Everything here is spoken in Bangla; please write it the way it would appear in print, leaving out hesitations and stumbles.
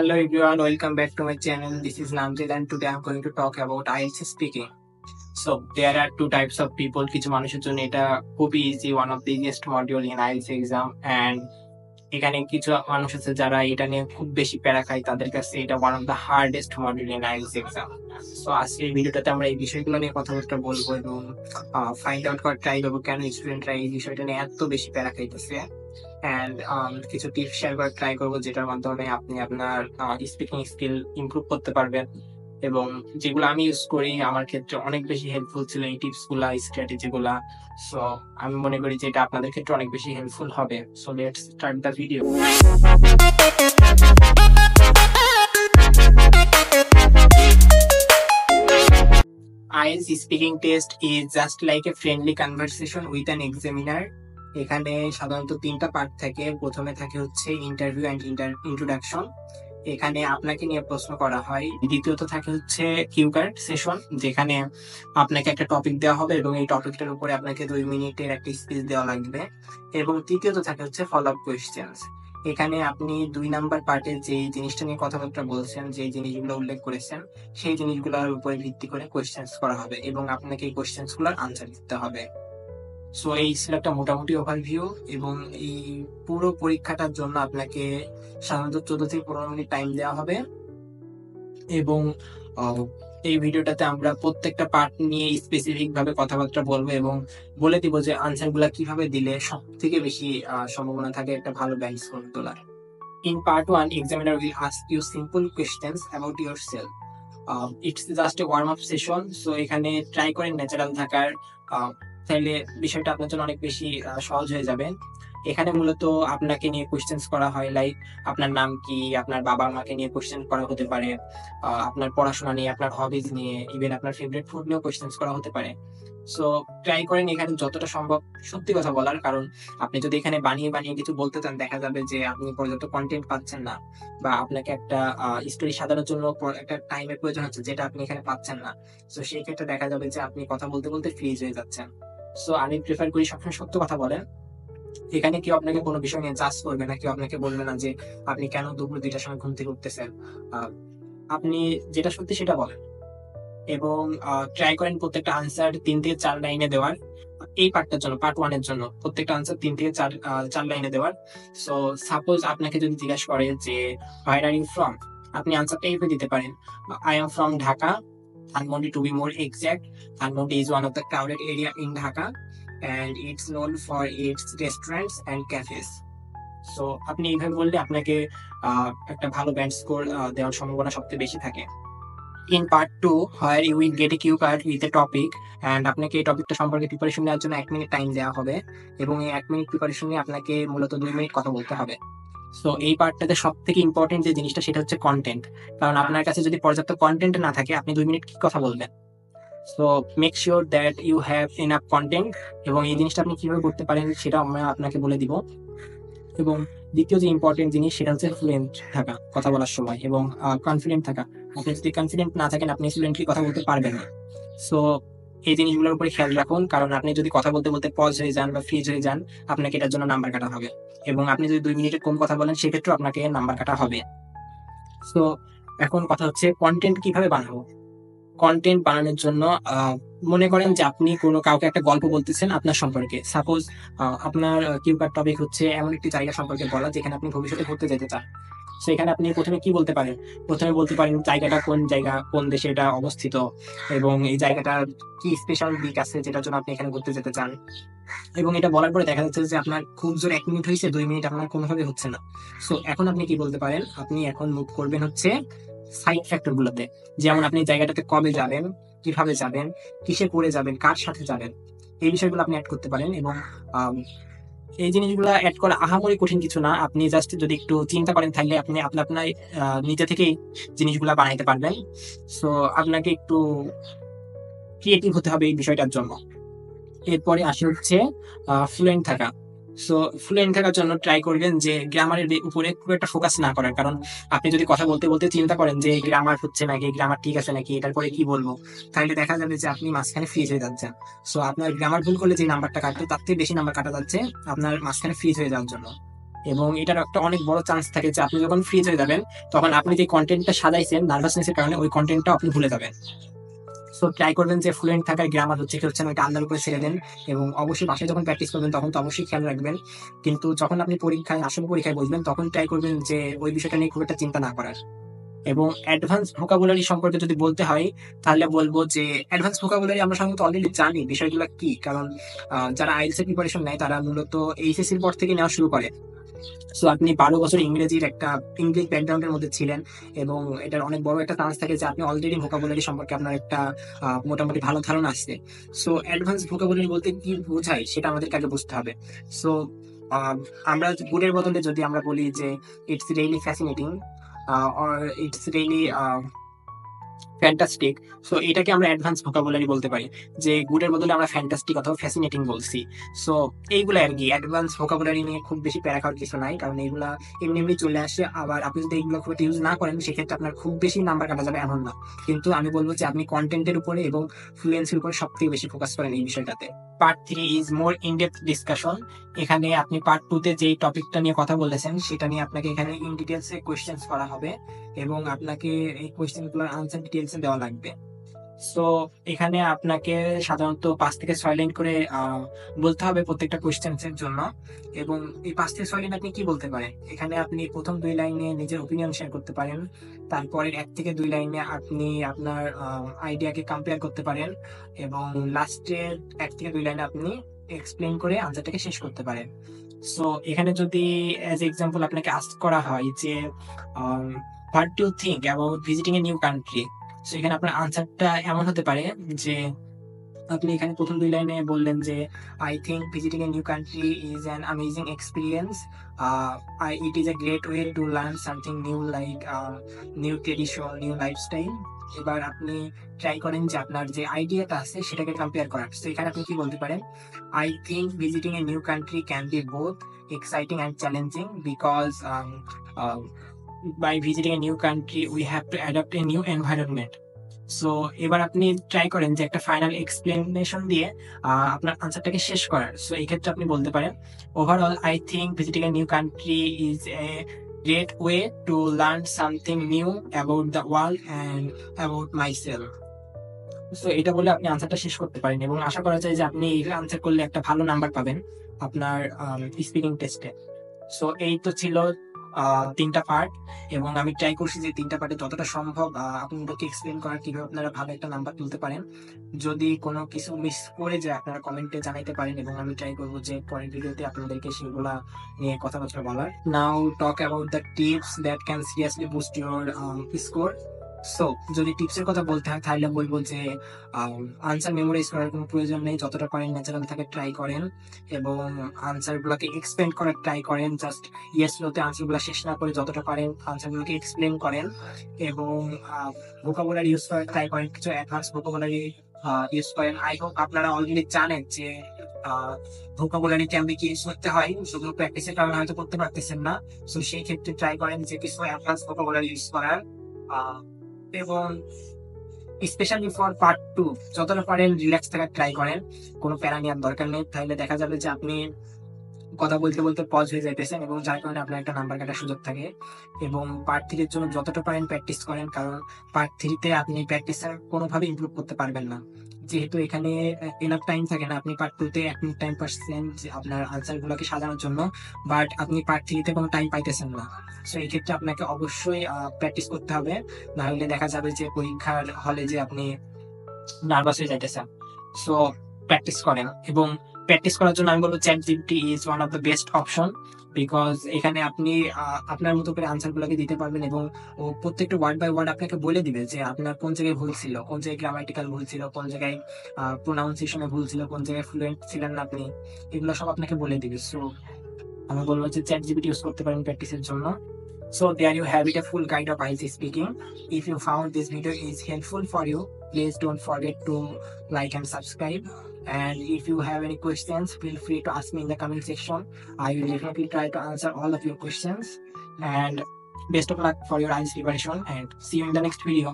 Hello everyone, welcome back to my channel. This is Namjit and today I'm going to talk about IELTS speaking. So there are two types of people. কিছু মানুষের জন্য এটা খুবই easy, one of the easiest module in IELTS exam, and এখানে কিছু মানুষ আছে যারা এটা নিয়ে খুব বেশি প্যারা খায়, তাদের কাছে এটা one of the hardest module in IELTS exam. So আজকের ভিডিওটাতে আমরা এই বিষয়গুলো নিয়ে কথাবার্তা বলবো এবং ফাইন্ড আউট করার ট্রাই করবো কেন স্টুডেন্টরা এই বিষয়টা নিয়ে এত বেশি প্যারা খাইতেছে, অ্যান্ড কিছু টিপস শেয়ার করার ট্রাই করবো যেটার মাধ্যমে আপনি আপনার স্পিকিং স্কিল ইমপ্রুভ করতে পারবেন। এবং যেগুলো আমি ইউজ করি আমার ক্ষেত্রে অনেক বেশি হেল্পফুল ছিল এই টিপস গুলা, স্ট্র্যাটেজি গুলা। সো আমি মনে করি যে এটা আপনাদের ক্ষেত্রে অনেক বেশি হেল্পফুল হবে। So let's start the video. IELTS speaking test is just like a friendly conversation with an examiner. এখানে সাধারণত তিনটা পার্ট থাকে। প্রথমে থাকে হচ্ছে ইন্টারভিউ অ্যান্ড ইন্ট্রোডাকশন, এখানে আপনাকে নিয়ে প্রশ্ন করা হয়। দ্বিতীয়ত থাকে হচ্ছে কিউ কার্ড সেশন, যেখানে আপনাকে একটা টপিক দেওয়া হবে এবং এই টপিকটার উপরে আপনাকে 2 মিনিটের একটা স্পিচ দেওয়া লাগবে। এবং তৃতীয়ত থাকে হচ্ছে ফলো আপ কোয়েশ্চেন্স, এখানে আপনি 2 নাম্বার পার্টে যে জিনিসটা নিয়ে কথাবার্তা বলছেন, যে জিনিসগুলো উল্লেখ করেছেন, সেই জিনিসগুলোর উপরে ভিত্তি করে কোয়েশ্চেন্স করা হবে এবং আপনাকে এই কোয়েশ্চেন্স গুলোর আনসার দিতে হবে। সো এই ছিল একটা মোটামুটি ওভারভিউ, এবং এই পুরো পরীক্ষাটার জন্য আপনাকে সাধারণত 14 থেকে 15 মিনিট টাইম দেওয়া হবে। এবং এই ভিডিওটাতে আমরা প্রত্যেকটা পার্ট নিয়ে স্পেসিফিক ভাবে কথাবার্তা বলবো এবং বলে দিব যে আনসার গুলা কিভাবে দিলে সব থেকে বেশি সম্ভাবনা থাকে একটা ভালো ব্যাংক স্কোর তোলার। In part 1, examiner will ask you simple questions about yourself. It's just a warm up session, so এখানে ট্রাই করেন ন্যাচারাল থাকার, তাহলে বিষয়টা আপনার জন্য অনেক বেশি সহজ হয়ে যাবে। এখানে মূলত আপনাকে নিয়ে কোয়েশ্চেন্স করা হয়, লাইক আপনার নাম কি, আপনার বাবা মাকে নিয়ে কোয়েশ্চেন করা হতে পারে, আপনার পড়াশোনা নিয়ে, আপনার হবিজ নিয়ে, ইভেন আপনার ফেভারিট ফুড নিয়েও কোয়েশ্চেন্স করা হতে পারে। সো ট্রাই করেন এখানে যতটা সম্ভব সত্যি কথা বলার, কারণ আপনি যদি এখানে বানিয়ে বানিয়ে কিছু বলতে চান দেখা যাবে যে আপনি পর্যাপ্ত কন্টেন্ট পাচ্ছেন না, বা আপনাকে একটা স্টোরি সাজানোর জন্য একটা টাইমের প্রয়োজন হচ্ছে যেটা আপনি এখানে পাচ্ছেন না। সো সেই ক্ষেত্রে দেখা যাবে যে আপনি কথা বলতে বলতে ফ্রিজ হয়ে যাচ্ছেন। সো আমি প্রেফার করি সবসময় সত্য কথা বলেন। এখানে কেউ আপনাকে কোনো বিষয় নিয়ে জাজ করবে না, কেউ আপনাকে বলবে না যে আপনি কেন দুপুর 2টার সময় ঘুম থেকে উঠতেছেন। আপনি যেটা সত্যি সেটা বলেন এবং ট্রাই করেন প্রত্যেকটা আনসার 3 থেকে 4 লাইনে দেওয়ার। এই পার্টটার জন্য, পার্ট 1 এর জন্য প্রত্যেকটা আনসার 3 থেকে 4 লাইনে দেওয়ার। সো সাপোজ আপনাকে যদি জিজ্ঞাসা করে যে হোয়ার আর ইউ ফ্রম, আপনি আনসারটা এইভাবে দিতে পারেন, I am from Dhaka, Dhanmondi to be more exact. Dhanmondi is one of the crowded area in Dhaka and it's known for its restaurants and cafes. So আপনি এইভাবে বললে আপনাকে একটা ভালো ব্যান্ড স্কোর দেওয়ার সম্ভাবনা সবচেয়ে বেশি থাকে। In part 2, where you will get a cue card with a topic, and আপনাকে এই টপিকটা সম্পর্কে প্রিপারেশন নেওয়ার জন্য 1 মিনিট টাইম দেওয়া হবে এবং এই 1 মিনিট প্রিপারেশন নিয়ে আপনাকে মূলত 2 মিনিট কথা বলতে হবে। সো এই পার্টটাতে সব থেকে ইম্পর্টেন্ট যে জিনিসটা সেটা হচ্ছে কন্টেন্ট, কারণ আপনার কাছে যদি পর্যাপ্ত কন্টেন্ট না থাকে আপনি 2 মিনিট কি কথা বলবেন। So make sure that you have enough content, এবং এই জিনিসটা আপনি কিভাবে করতে পারেন সেটা আমরা আপনাকে বলে দিব। এবং দ্বিতীয় যে ইম্পর্টেন্ট জিনিস সেটা হচ্ছে ফ্লুয়েন্ট থাকা কথা বলার সময়, এবং কনফিডেন্ট থাকা। আপনি যদি কনফিডেন্ট না থাকেন আপনি ফ্লুয়েন্টলি কথা বলতে পারবেন না। সো এই জিনিসগুলোর উপরে খেয়াল রাখুন, কারণ আপনি যদি কথা বলতে বলতে পজ হয়ে যান বা ফ্রিজ হয়ে যান আপনাকে এটার জন্য নাম্বার কাটা হবে, এবং আপনি যদি 2 মিনিটের কম কথা বলেন সেক্ষেত্রেও আপনাকে নাম্বার কাটা হবে। সো এখন কথা হচ্ছে কন্টেন্ট কিভাবে বানাবো। কন্টেন্ট বানানোর জন্য মনে করেন যে আপনি কোনো কাউকে একটা গল্প বলতেছেন আপনার সম্পর্কে। সাপোজ আপনার কিউকার টপিক হচ্ছে এমন একটি জায়গা সম্পর্কে বলা যেখানে আপনি ভবিষ্যতে ঘুরতে যেতে চান। সো এখানে আপনি প্রথমে কি বলতে পারেন, প্রথমে বলতে পারেন জায়গাটা কোন জায়গা, কোন দেশে এটা অবস্থিত, এবং এই জায়গাটার কি স্পেশাল দিক আছে যেটার জন্য আপনি এখানে ঘুরতে যেতে চান। এবং এটা বলার পরে দেখা যাচ্ছে যে আপনার খুব জোর 1 মিনিট হয়েছে, 2 মিনিট আপনার কোনোভাবে হচ্ছে না। সো এখন আপনি কি বলতে পারেন, আপনি এখন মুভ করবেন হচ্ছে সাইড ফ্যাক্টর গুলোতে, যেমন আপনি জায়গাটাতে কবে যাবেন, কিভাবে যাবেন, কিসে করে যাবেন, কার সাথে যাবেন, এই বিষয়গুলো আপনি অ্যাড করতে পারেন। এবং এই জিনিসগুলো অ্যাড করা আহামরি কঠিন কিছু না, আপনি জাস্ট যদি একটু চিন্তা করেন তাহলে আপনি আপনার নিজে থেকেই জিনিসগুলা বানাইতে পারবেন। সো আপনাকে একটু ক্রিয়েটিভ হতে হবে এই বিষয়টার জন্য। এরপরে আসে হচ্ছে ফ্লুয়েন্ট থাকা। সো ফ্লুয়েন্ট থাকার জন্য ট্রাই করবেন যে গ্রামারের উপরে খুব একটা ফোকাস না করার, কারণ আপনি যদি কথা বলতে বলতে চিন্তা করেন যে গ্রামার হচ্ছে নাকি, গ্রামার ঠিক আছে নাকি, এটার পরে কি বলবো, তাহলে দেখা যাবে যে আপনি মাঝখানে ফ্রিজ হয়ে যাচ্ছেন। সো আপনার গ্রামার ভুল করলে যে নাম্বারটা কাটবে তার থেকে বেশি নাম্বার কাটা যাচ্ছে আপনার মাঝখানে ফ্রিজ হয়ে যাওয়ার জন্য। এবং এটার একটা অনেক বড় চান্স থাকে যে আপনি যখন ফ্রিজ হয়ে যাবেন তখন আপনি যে কন্টেন্টটা সাজাইছেন নার্ভাসনেসের কারণে ওই কন্টেন্টটা আপনি ভুলে যাবেন। সো ট্রাই করবেন যে ফ্লুয়েন্ট থাকার গ্রামার হচ্ছে কি হচ্ছে না ওইটা আন্দার উপরে ছেড়ে দেন, এবং অবশ্যই বাসায় যখন প্র্যাকটিস করবেন তখন তো অবশ্যই খেয়াল রাখবেন, কিন্তু যখন আপনি আসল পরীক্ষায় বসবেন তখন ট্রাই করবেন যে ওই বিষয়টা নিয়ে খুব একটা চিন্তা না করার। এবং অ্যাডভান্স ভোকাবুলারি সম্পর্কে যদি বলতে হয় তাহলে বলবো যে অ্যাডভান্স ভোকাবুলারি আমরা সাধারণত অলরেডি জানি বিষয়গুলো কি, কারণ যারা আইএলটিএস এর প্রিপারেশন নেয় তারা মূলত এইচএসসির পর থেকে নেওয়া শুরু করে। সো আপনি 12 বছর ইংরেজির একটা ইংলিশ ব্যাকগ্রাউন্ডের মধ্যে ছিলেন, এবং এটার অনেক বড় একটা চান্স থাকে যে আপনি অলরেডি ভোকাবুলারি সম্পর্কে আপনার একটা মোটামুটি ভালো ধারণা আসছে। সো অ্যাডভান্স ভোকাবুলারি বলতে কি বোঝায় সেটা আমাদেরকে আগে বুঝতে হবে। সো আমরা গুডের বদলে যদি আমরা বলি যে it's really fascinating or it's really fantastic, so এটাকে আমরা অ্যাডভান্স ভোকাবুলারি বলতে পারি, যে গুডের বদলে আমরা ফ্যান্টাস্টিক অথবা ফ্যাসিনেটিং বলছি। সো এইগুলো আর কি অ্যাডভান্স ভোকাবুলারি নিয়ে খুব বেশি প্যারা খাওয়ার কিছু নাই, কারণ এগুলা এমনি এমনি চলে আসে। আবার আপনি যদি এইগুলো খুব ইউজ না করেন সেক্ষেত্রে আপনার খুব বেশি নাম্বার কাটা যাবে এমন না, কিন্তু আমি বলবো যে আপনি কন্টেন্টের উপরে এবং ফ্লুয়েন্সির উপরে সব থেকে বেশি ফোকাস করেন এই বিষয়টাতে। Part 3 is more in depth discussion. এখানে আপনি পার্ট 2 তে যেই টপিকটা নিয়ে কথা বলেছেন সেটা নিয়ে আপনাকে এখানে ইন ডিটেলসে কোয়েশ্চেন্স করা হবে, এবং আপনাকে এই কোয়েশ্চেনগুলোর আনসার ডিটেলসে দেওয়া লাগবে। সো এখানে আপনাকে সাধারণত 5 থেকে 6 লাইন করে বলতে হবে প্রত্যেকটা কোয়েশ্চেন্সের জন্য। এবং এই 5 থেকে 6 লাইন আপনি কি বলতে পারেন, এখানে আপনি প্রথম 2 লাইনে নিজের ওপিনিয়ন শেয়ার করতে পারেন, তারপরের 1 থেকে 2 লাইনে আপনি আপনার আইডিয়াকে কম্পেয়ার করতে পারেন, এবং লাস্টের 1 থেকে 2 লাইনে আপনি এক্সপ্লেইন করে আনসারটাকে শেষ করতে পারেন। সো এখানে যদি অ্যাজ এক্সাম্পল আপনাকে আস্ক করা হয় যে what do you think about visiting a new country, so এখানে আপনার আনসারটা এমন হতে পারে যে আপনি এখানে প্রথম 2 লাইনে বললেন যে I think visiting a new country is an amazing experience, it is a great way to learn something new like new tradition, new lifestyle. এবার আপনি ট্রাই করেন যে আপনার যে আইডিয়াটা আছে সেটাকে কম্পেয়ার করার। তো এখানে আপনি কি বলতে পারেন, I think visiting a new country can be both exciting and challenging because by visiting a new country we have to adapt a new environment. So এবার আপনি ট্রাই করেন যে একটা ফাইনাল এক্সপ্লেনেশন দিয়ে আপনার আনসারটাকে শেষ করার। সো এই ক্ষেত্রে আপনি বলতে পারেন overall I think visiting a new country is a great way to learn something new about the world and about myself. So এটা বলে আপনি আনসারটা শেষ করতে পারেন, এবং আশা করা যায় যে আপনি এই আনসার করলে একটা ভালো নাম্বার পাবেন আপনার স্পিকিং টেস্টে। সো এই তো ছিল 3টা পার্ট, এবং আমি ট্রাই করছি যে 3টা পার্টে যতটা সম্ভব আপনাদেরকে এক্সপ্লেন করার কিভাবে আপনারা ভালো একটা নাম্বার তুলতে পারেন। যদি কোনো কিছু মিস করে যায় আপনারা কমেন্টে জানাইতে পারেন, এবং আমি ট্রাই করবো যে পরের ভিডিওতে আপনাদেরকে সেগুলা নিয়ে কথাবার্তা বলার। Now talk about the tips that can seriously boost your score. So যদি টিপসের কথা বলতে হয় তাহলে বলবো যে আনসার মেমোরাইজ করার কোনো প্রয়োজন নেই, যতটা পারেন ন্যাচারাল থাকে ট্রাই করেন, এবং আনসারগুলোকে এক্সপ্লেন করার ট্রাই করেন। জাস্ট ইয়েস নোতে আনসারগুলো শেষ না করে যতটা পারেন আনসারগুলোকে এক্সপ্লেন করেন, এবং ভোকাবুলারি ইউজ করার ট্রাই করেন, কিছু অ্যাডভান্স ভোকাবুলারি ইউজ করেন। আই হোপ আপনারা অলরেডি জানেন যে ভোকাবুলারি কেমনি কি ইউজ করতে হয়, শুধু প্র্যাকটিসের কারণে হয়তো করতে পারতেছেন না। সো সেই ক্ষেত্রে ট্রাই করেন যে কিছু অ্যাডভান্স ভোকাবুলারি ইউজ করার, এবং স্পেশালি ফর পার্ট 2 যতটা পারেন রিল্যাক্স থাকার ট্রাই করেন, কোনো প্যারা নেওয়ার দরকার নেই, তাহলে দেখা যাবে যে আপনি কথা বলতে বলতে পজ হয়ে যাইতেছেন, এবং যার কারণে আপনার একটা নাম্বার কাটার সুযোগ থাকে। এবং পার্ট 3 এর জন্য যতটা পারেন প্র্যাকটিস করেন, কারণ পার্ট 3 তে আপনি প্র্যাকটিসের কোনোভাবে ইমপ্রুভ করতে পারবেন না, যেহেতু এখানে এনাফ টাইম থাকে না। আপনি পার্ট 2 তে এক মিনিট টাইম পাচ্ছেন আপনার আনসার গুলোকে সাজানোর জন্য, বাট আপনি পার্ট 3 তে কোনো টাইম পাইতেছেন না। সো এই ক্ষেত্রে আপনাকে অবশ্যই প্র্যাকটিস করতে হবে, না হলে দেখা যাবে যে পরীক্ষার হলে যে আপনি নার্ভাস হয়ে যাইতেছেন। সো প্র্যাকটিস করেন, এবং প্র্যাকটিস করার জন্য আমি বলবো ChatGPT is one of the best option, because এখানে আপনি আপনার মতো করে আনসার গুলোকে দিতে পারবেন, এবং ও প্রত্যেকটা ওয়ার্ড বাই ওয়ার্ড আপনাকে বলে দিবে যে আপনার কোন জায়গায় ভুল ছিল, কোন জায়গায় গ্রামাটিক্যাল ভুল ছিল, কোন জায়গায় প্রোনাউন্সিয়েশনে ভুল ছিল, কোন জায়গায় ফ্লুয়েন্ট ছিলেন না আপনি, এগুলো সব আপনাকে বলে দিবে। সো আমি বলবো যে চ্যাটজিপিটি ইউজ করতে পারেন প্র্যাকটিসের জন্য। So there you have it, a full guide of IELTS speaking. If you found this video is helpful for you, please don't forget to like and subscribe. And if you have any questions, feel free to ask me in the comment section. I will definitely try to answer all of your questions. And best of luck for your IELTS preparation, and see you in the next video.